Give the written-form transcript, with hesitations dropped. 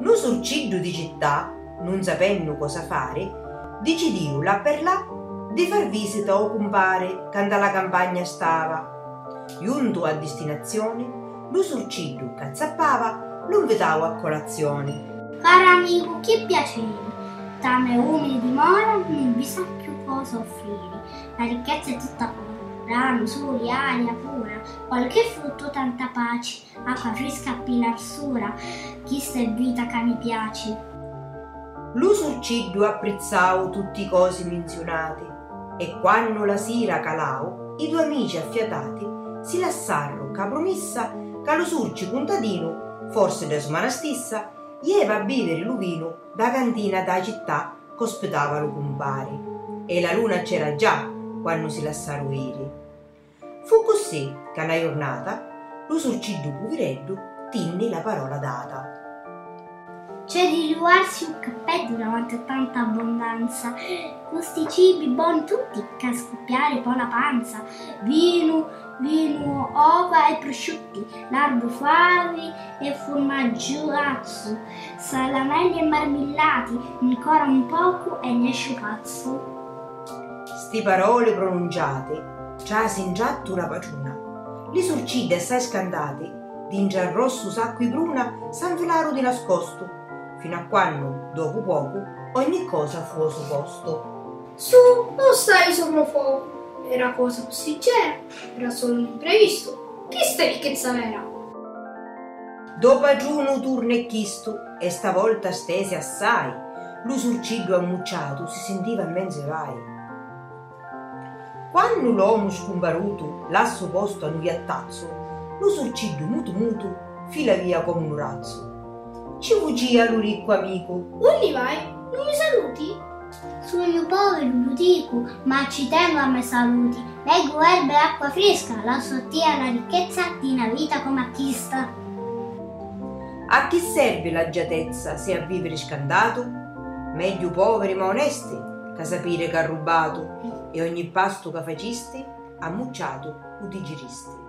Nu surciddu di città, non sapendo cosa fare, decidiu là per là di far visita o compare quando la campagna stava. Giunto a destinazione, lu surciddu che zappava lo invitava a colazione. Caro amico, che piacere! Da me umili dimora non vi sa più cosa offrire. La ricchezza è tutta pura, rami, soli, aria pura, qualche frutto tanta pace, acqua fresca a pilarsura, chista è vita che mi piace. Lu surciddu apprezzau tutti i cosi menzionati e quando la sera calau, i due amici affiatati si lassarono ca promessa che lo surci contadino, forse da semana stessa, ieva a bere lu vino da cantina da città che ospitava lo compare. E la luna c'era già quando si lassarono iri. Fu così che una giornata lo surciddu povereddu tinne la parola data. C'è di riuarsi un cappello davanti a tanta abbondanza, questi cibi buoni tutti che scoppiare poi la panza, vino, ova e prosciutti, lardo favi e formaggio, salamelli e marmellati, ancora un poco e ne esce pazzo. Sti parole pronunciate trase in giatto una paciuna. Li surciddi assai scandati, d'ingia rosso sacco e bruna, s'anfilaro di nascosto, fino a quando, dopo poco, ogni cosa fu a suo posto. Su, non stai sopra fuoco. Era cosa passeggera, era solo un imprevisto. Chi sta ricchezza vera? Dopo agiuno turno e chisto, e stavolta stese assai, lo surciddu ammucciato si sentiva immense vai. Quando l'uomo scomparuto l'ha suo posto a un iattazzo, lo surciddu mutu fila via come un razzo. Ci fuggia lo ricco amico. Undi vai? Non mi saluti? Sono povero, lo dico, ma ci tengo a me saluti. Leggo erba e acqua fresca, la sottia la ricchezza di una vita come acquista. A chi serve l'agiatezza se a vivere scandato? Meglio poveri ma onesti, che sapere che ha rubato, e ogni pasto che facisti, ammucciato o digeristi.